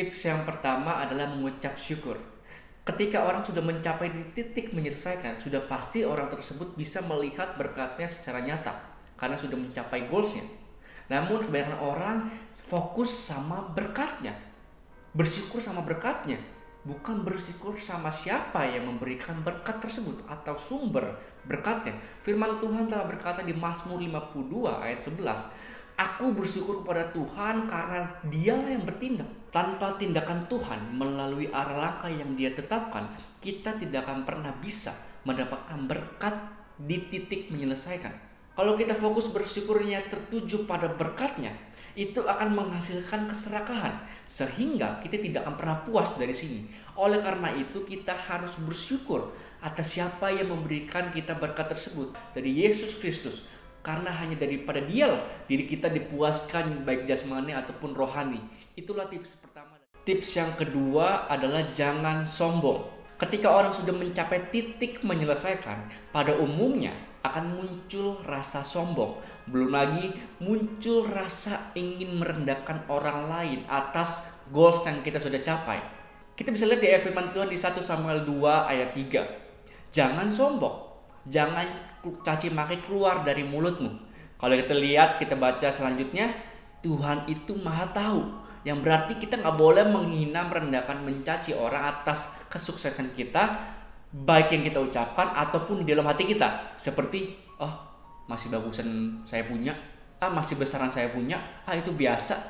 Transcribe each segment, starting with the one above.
Tips yang pertama adalah mengucap syukur. Ketika orang sudah mencapai di titik menyelesaikan, sudah pasti orang tersebut bisa melihat berkatnya secara nyata karena sudah mencapai goalsnya. Namun kebanyakan orang fokus sama berkatnya, bersyukur sama berkatnya, bukan bersyukur sama siapa yang memberikan berkat tersebut atau sumber berkatnya. Firman Tuhan telah berkata di Mazmur 52 ayat 11, Aku bersyukur kepada Tuhan karena Dialah yang bertindak. Tanpa tindakan Tuhan melalui arah langkah yang Dia tetapkan, kita tidak akan pernah bisa mendapatkan berkat di titik menyelesaikan. Kalau kita fokus bersyukurnya tertuju pada berkatnya, itu akan menghasilkan keserakahan sehingga kita tidak akan pernah puas dari sini. Oleh karena itu kita harus bersyukur atas siapa yang memberikan kita berkat tersebut, dari Yesus Kristus. Karena hanya daripada Dialah diri kita dipuaskan baik jasmani ataupun rohani. Itulah tips pertama. Tips yang kedua adalah jangan sombong. Ketika orang sudah mencapai titik menyelesaikan, pada umumnya akan muncul rasa sombong. Belum lagi muncul rasa ingin merendahkan orang lain atas goals yang kita sudah capai. Kita bisa lihat di firman Tuhan di 1 Samuel 2 ayat 3. Jangan sombong. Jangan caci maki keluar dari mulutmu. Kalau kita lihat, kita baca selanjutnya, Tuhan itu maha tahu. Yang berarti kita gak boleh menghina, merendahkan, mencaci orang atas kesuksesan kita, baik yang kita ucapkan ataupun di dalam hati kita. Seperti, masih bagusan saya punya, masih besaran saya punya, itu biasa,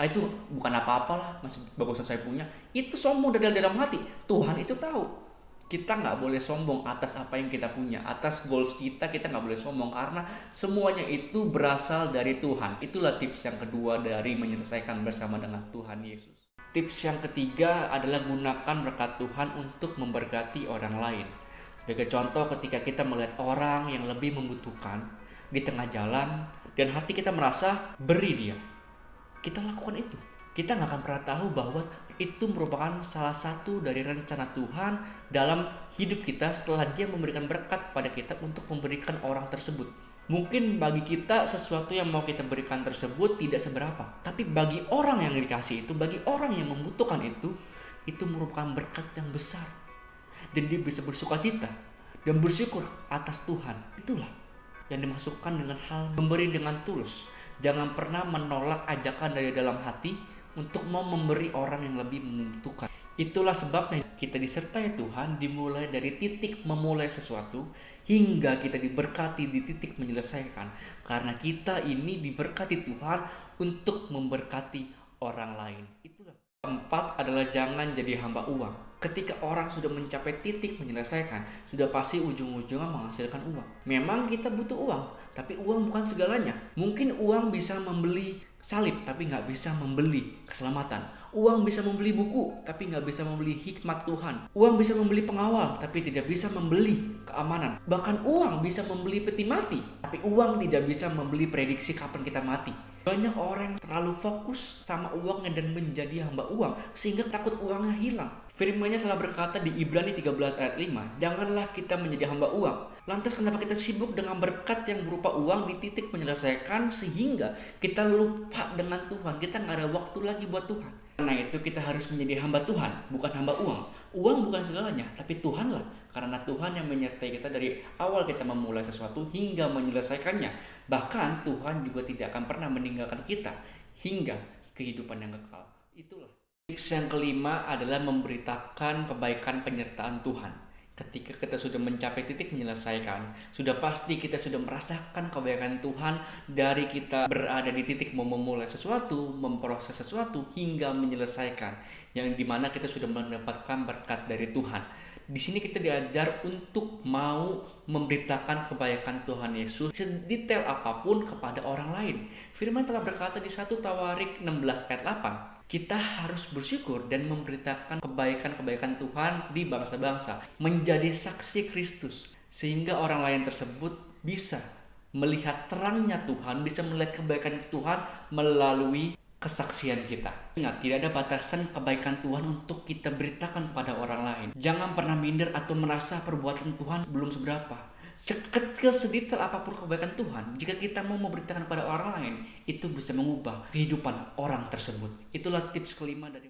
itu bukan apa-apa lah, masih bagusan saya punya. Itu sombong dari dalam hati. Tuhan itu tahu. Kita nggak boleh sombong atas apa yang kita punya, atas goals kita nggak boleh sombong karena semuanya itu berasal dari Tuhan. Itulah tips yang kedua dari menyelesaikan bersama dengan Tuhan Yesus. Tips yang ketiga adalah gunakan berkat Tuhan untuk memberkati orang lain. Sebagai contoh, ketika kita melihat orang yang lebih membutuhkan di tengah jalan dan hati kita merasa beri dia, kita lakukan itu. Kita nggak akan pernah tahu bahwa itu merupakan salah satu dari rencana Tuhan dalam hidup kita setelah Dia memberikan berkat kepada kita untuk memberikan orang tersebut. Mungkin bagi kita sesuatu yang mau kita berikan tersebut tidak seberapa, tapi bagi orang yang dikasih itu, bagi orang yang membutuhkan itu merupakan berkat yang besar. Dan dia bisa bersukacita dan bersyukur atas Tuhan. Itulah yang dimasukkan dengan hal memberi dengan tulus. Jangan pernah menolak ajakan dari dalam hati untuk mau memberi orang yang lebih membutuhkan. Itulah sebabnya kita disertai Tuhan dimulai dari titik memulai sesuatu hingga kita diberkati di titik menyelesaikan. Karena kita ini diberkati Tuhan untuk memberkati orang lain. Itulah. Keempat adalah jangan jadi hamba uang. Ketika orang sudah mencapai titik menyelesaikan, sudah pasti ujung-ujungnya menghasilkan uang. Memang kita butuh uang, tapi uang bukan segalanya. Mungkin uang bisa membeli salib, tapi nggak bisa membeli keselamatan. Uang bisa membeli buku, tapi nggak bisa membeli hikmat Tuhan. Uang bisa membeli pengawal, tapi tidak bisa membeli keamanan. Bahkan uang bisa membeli peti mati, tapi uang tidak bisa membeli prediksi kapan kita mati. Banyak orang yang terlalu fokus sama uangnya dan menjadi hamba uang sehingga takut uangnya hilang. Firman-Nya telah berkata di Ibrani 13 ayat 5, janganlah kita menjadi hamba uang. Lantas kenapa kita sibuk dengan berkat yang berupa uang di titik menyelesaikan sehingga kita lupa dengan Tuhan. Kita gak ada waktu lagi buat Tuhan. Karena itu kita harus menjadi hamba Tuhan, bukan hamba uang. Uang bukan segalanya, tapi Tuhanlah. Karena Tuhan yang menyertai kita dari awal kita memulai sesuatu hingga menyelesaikannya. Bahkan Tuhan juga tidak akan pernah meninggalkan kita hingga kehidupan yang kekal. Itulah. Tips yang kelima adalah memberitakan kebaikan penyertaan Tuhan. Ketika kita sudah mencapai titik menyelesaikan, sudah pasti kita sudah merasakan kebaikan Tuhan dari kita berada di titik memulai sesuatu, memproses sesuatu hingga menyelesaikan, yang dimana kita sudah mendapatkan berkat dari Tuhan. Di sini kita diajar untuk mau memberitakan kebaikan Tuhan Yesus sedetail apapun kepada orang lain. Firman telah berkata di 1 Tawarik 16 ayat 8. Kita harus bersyukur dan memberitakan kebaikan-kebaikan Tuhan di bangsa-bangsa, menjadi saksi Kristus, sehingga orang lain tersebut bisa melihat terangnya Tuhan, bisa melihat kebaikan Tuhan melalui kesaksian kita. Ingat, tidak ada batasan kebaikan Tuhan untuk kita beritakan pada orang lain. Jangan pernah minder atau merasa perbuatan Tuhan belum seberapa. Sekecil sedetail apapun kebaikan Tuhan, jika kita mau memberitakan pada orang lain, itu bisa mengubah kehidupan orang tersebut. Itulah tips kelima dari